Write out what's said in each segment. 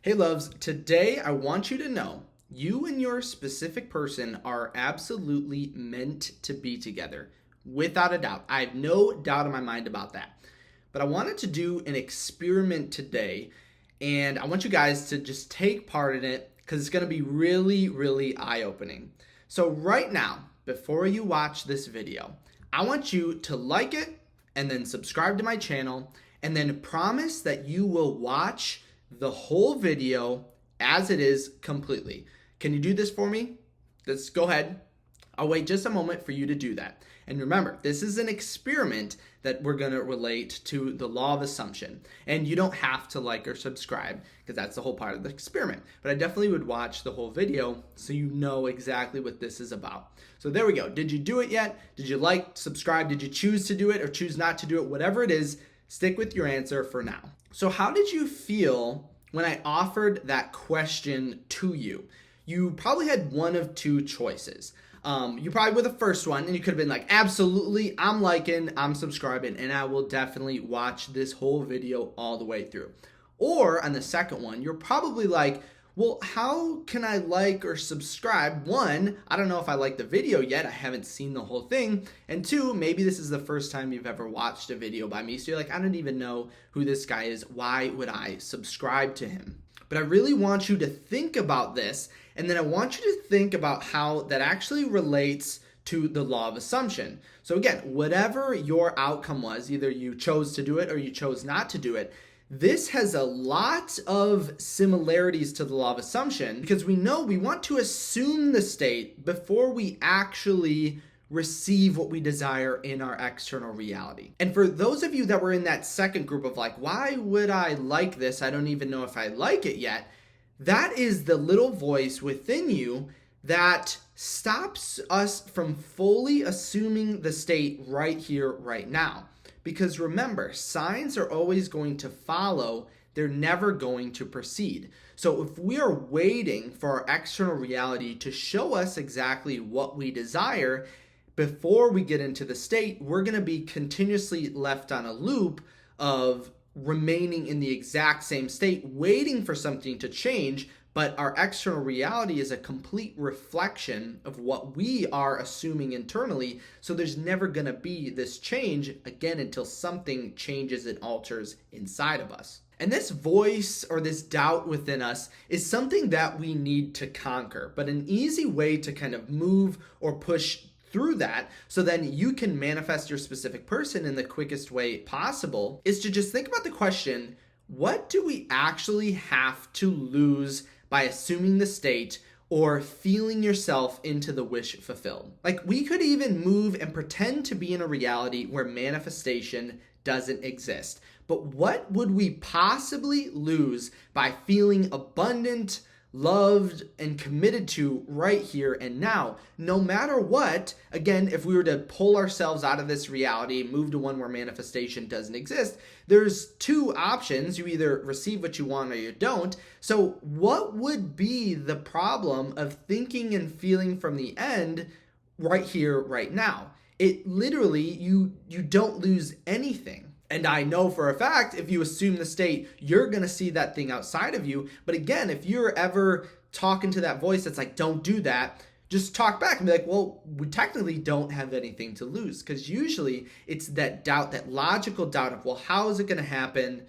Hey loves, today I want you to know you and your specific person are absolutely meant to be together. Without a doubt. I have no doubt in my mind about that. But I wanted to do an experiment today, and I want you guys to just take part in it because it's going to be really, really eye-opening. So right now, before you watch this video, I want you to like it and then subscribe to my channel and then promise that you will watch the whole video as it is completely. Can you do this for me? Let's go ahead. I'll wait just a moment for you to do that. And remember, this is an experiment that we're going to relate to the law of assumption. And you don't have to like or subscribe because that's the whole part of the experiment. But I definitely would watch the whole video so you know exactly what this is about. So there we go. Did you do it yet? Did you like, subscribe? Did you choose to do it or choose not to do it? Whatever it is, stick with your answer for now. So how did you feel when I offered that question to you? You probably had one of two choices. You probably were the first one, and you could have been like, absolutely, I'm liking, I'm subscribing, and I will definitely watch this whole video all the way through. Or on the second one, you're probably like, well, how can I like or subscribe? One, I don't know if I like the video yet. I haven't seen the whole thing. And two, maybe this is the first time you've ever watched a video by me. So you're like, I don't even know who this guy is. Why would I subscribe to him? But I really want you to think about this. And then I want you to think about how that actually relates to the law of assumption. So again, whatever your outcome was, either you chose to do it or you chose not to do it, this has a lot of similarities to the law of assumption because we know we want to assume the state before we actually receive what we desire in our external reality. And for those of you that were in that second group of like, why would I like this? I don't even know if I like it yet. That is the little voice within you that stops us from fully assuming the state right here, right now. Because remember, signs are always going to follow, they're never going to precede. So if we are waiting for our external reality to show us exactly what we desire before we get into the state, we're going to be continuously left on a loop of remaining in the exact same state, waiting for something to change. But our external reality is a complete reflection of what we are assuming internally. So there's never going to be this change again until something changes and alters inside of us. And this voice or this doubt within us is something that we need to conquer. But an easy way to kind of move or push through that so then you can manifest your specific person in the quickest way possible is to just think about the question, what do we actually have to lose by assuming the state or feeling yourself into the wish fulfilled? Like we could even move and pretend to be in a reality where manifestation doesn't exist. But what would we possibly lose by feeling abundant, loved, and committed to right here and now? No matter what, again, if we were to pull ourselves out of this reality, move to one where manifestation doesn't exist, there's two options. You either receive what you want or you don't. So what would be the problem of thinking and feeling from the end right here, right now? It literally, you don't lose anything. And I know for a fact, if you assume the state, you're going to see that thing outside of you. But again, if you're ever talking to that voice that's like, don't do that, just talk back and be like, well, we technically don't have anything to lose. Because usually it's that doubt, that logical doubt of, well, how is it going to happen?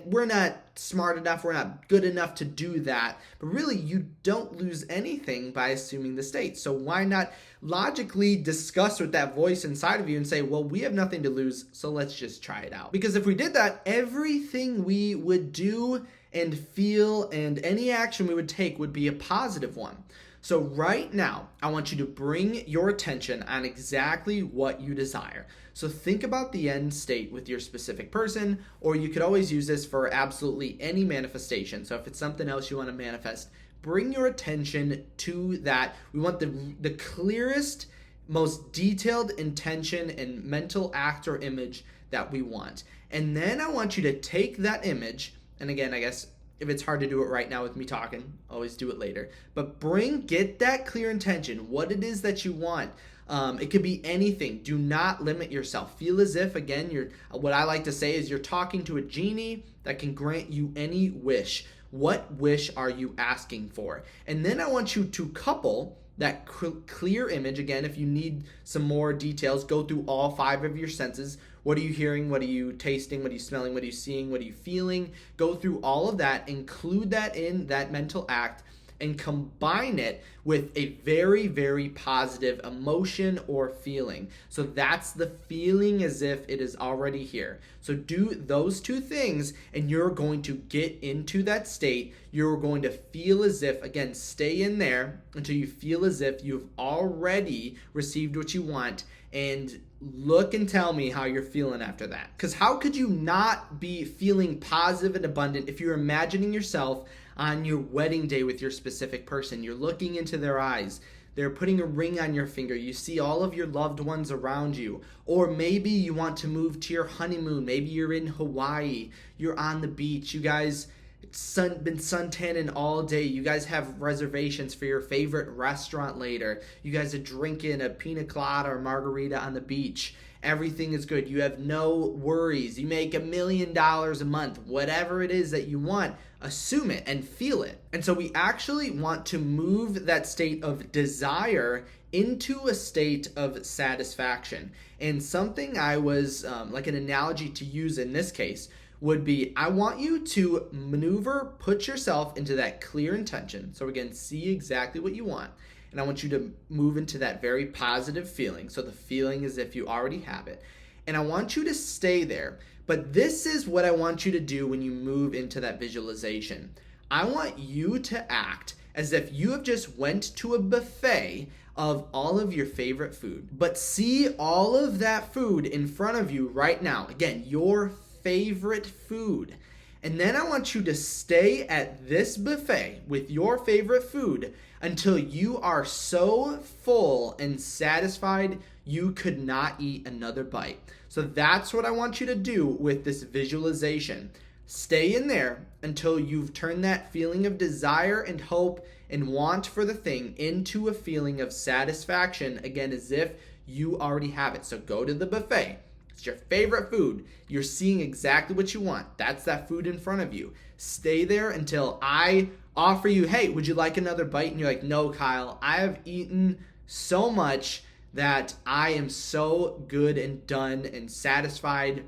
We're not smart enough, we're not good enough to do that. But really, you don't lose anything by assuming the state. So why not logically discuss with that voice inside of you and say, well, we have nothing to lose, so let's just try it out. Because if we did that, everything we would do and feel and any action we would take would be a positive one. So right now, I want you to bring your attention on exactly what you desire. So think about the end state with your specific person, or you could always use this for absolutely any manifestation. So if it's something else you want to manifest, bring your attention to that. We want the clearest, most detailed intention and mental act or image that we want. And then I want you to take that image, and again, I guess If it's hard to do it right now with me talking, always do it later. But get that clear intention, what it is that you want. It could be anything. Do not limit yourself. Feel as if, again, what I like to say is you're talking to a genie that can grant you any wish. What wish are you asking for? And then I want you to couple that clear image. Again, if you need some more details, go through all 5 of your senses. What are you hearing? What are you tasting? What are you smelling? What are you seeing? What are you feeling? Go through all of that, include that in that mental act, and combine it with a very, very positive emotion or feeling. So that's the feeling as if it is already here. So do those 2 things and you're going to get into that state. You're going to feel as if, again, stay in there until you feel as if you've already received what you want, and look and tell me how you're feeling after that. Because how could you not be feeling positive and abundant if you're imagining yourself on your wedding day with your specific person? You're looking into their eyes. They're putting a ring on your finger. You see all of your loved ones around you. Or maybe you want to move to your honeymoon. Maybe you're in Hawaii. You're on the beach. You guys been suntanning all day. You guys have reservations for your favorite restaurant later. You guys are drinking a pina colada or margarita on the beach. Everything is good. You have no worries. You make $1 million a month. Whatever it is that you want, assume it and feel it. And so we actually want to move that state of desire into a state of satisfaction. And something I was like an analogy to use in this case would be, I want you to put yourself into that clear intention. So again, see exactly what you want. And I want you to move into that very positive feeling. So the feeling is if you already have it. And I want you to stay there. But this is what I want you to do when you move into that visualization. I want you to act as if you have just went to a buffet of all of your favorite food. But see all of that food in front of you right now. Again, your favorite food. And then I want you to stay at this buffet with your favorite food until you are so full and satisfied you could not eat another bite. So that's what I want you to do with this visualization. Stay in there until you've turned that feeling of desire and hope and want for the thing into a feeling of satisfaction, again, as if you already have it. So go to the buffet. It's your favorite food. You're seeing exactly what you want. That's that food in front of you. Stay there until I offer you, hey, would you like another bite? And you're like, no, Kyle, I have eaten so much that I am so good and done and satisfied.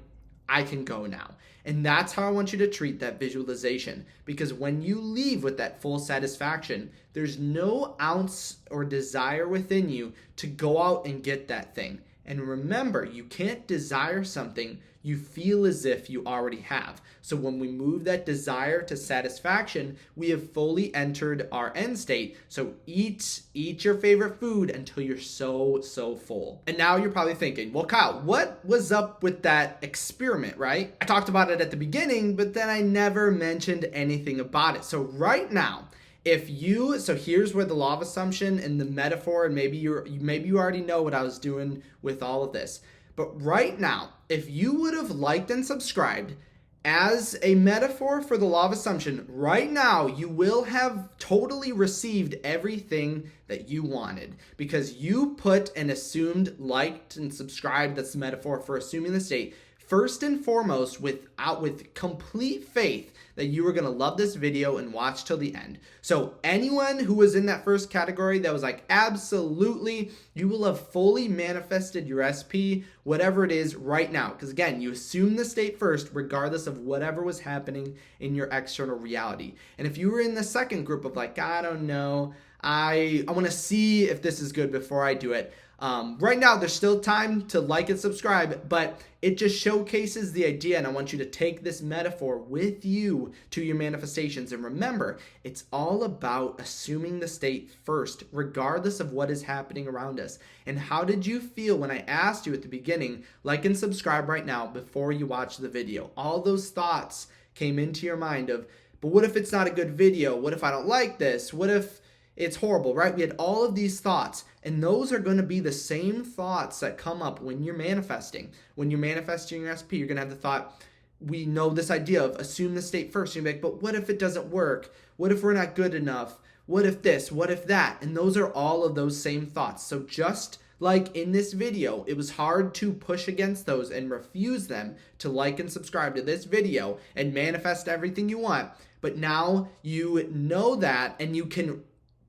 I can go now. And that's how I want you to treat that visualization. Because when you leave with that full satisfaction, there's no ounce or desire within you to go out and get that thing. And remember, you can't desire something you feel as if you already have. So when we move that desire to satisfaction, we have fully entered our end state. So eat your favorite food until you're so full. And now you're probably thinking, well, Kyle, what was up with that experiment, right? I talked about it at the beginning, but then I never mentioned anything about it. So right now, so here's where the law of assumption and the metaphor, and maybe you already know what I was doing with all of this. But right now, if you would have liked and subscribed as a metaphor for the law of assumption, right now you will have totally received everything that you wanted because you put and assumed, liked and subscribed, that's the metaphor for assuming the state, first and foremost with complete faith that you were going to love this video and watch till the end. So anyone who was in that first category that was like, absolutely, you will have fully manifested your SP, whatever it is right now. Because again, you assume the state first, regardless of whatever was happening in your external reality. And if you were in the second group of like, I don't know, I want to see if this is good before I do it. Right now, there's still time to like and subscribe, but it just showcases the idea, and I want you to take this metaphor with you to your manifestations. And remember, it's all about assuming the state first, regardless of what is happening around us. And how did you feel when I asked you at the beginning, like and subscribe right now before you watch the video? All those thoughts came into your mind of, but what if it's not a good video? What if I don't like this? What if it's horrible, right? We had all of these thoughts, and those are going to be the same thoughts that come up when you're manifesting. When you're manifesting your SP, you're going to have the thought, we know this idea of assume the state first. You're like, but what if it doesn't work? What if we're not good enough? What if this? What if that? And those are all of those same thoughts. So just like in this video, it was hard to push against those and refuse them to like and subscribe to this video and manifest everything you want. But now you know that, and you can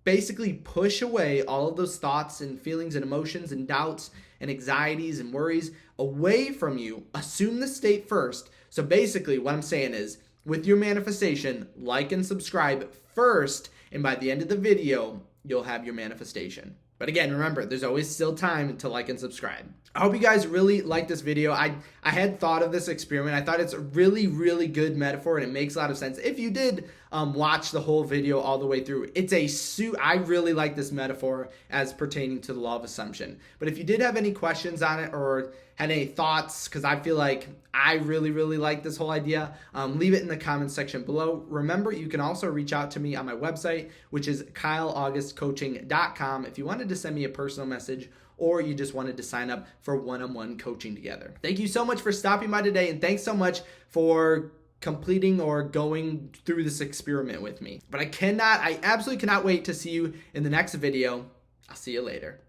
basically push away all of those thoughts and feelings and emotions and doubts and anxieties and worries away from you. Assume the state first. So basically what I'm saying is, with your manifestation, like and subscribe first, and by the end of the video, you'll have your manifestation. But again, remember, there's always still time to like and subscribe. I hope you guys really like this video. I had thought of this experiment. I thought it's a really, really good metaphor, and it makes a lot of sense. If you did watch the whole video all the way through, I really like this metaphor as pertaining to the law of assumption. But if you did have any questions on it or had any thoughts, because I feel like I really, really like this whole idea, leave it in the comments section below. Remember, you can also reach out to me on my website, which is kyleaugustcoaching.com, if you wanted to send me a personal message or you just wanted to sign up for one-on-one coaching together. Thank you so much for stopping by today, and thanks so much for completing or going through this experiment with me. But I absolutely cannot wait to see you in the next video. I'll see you later.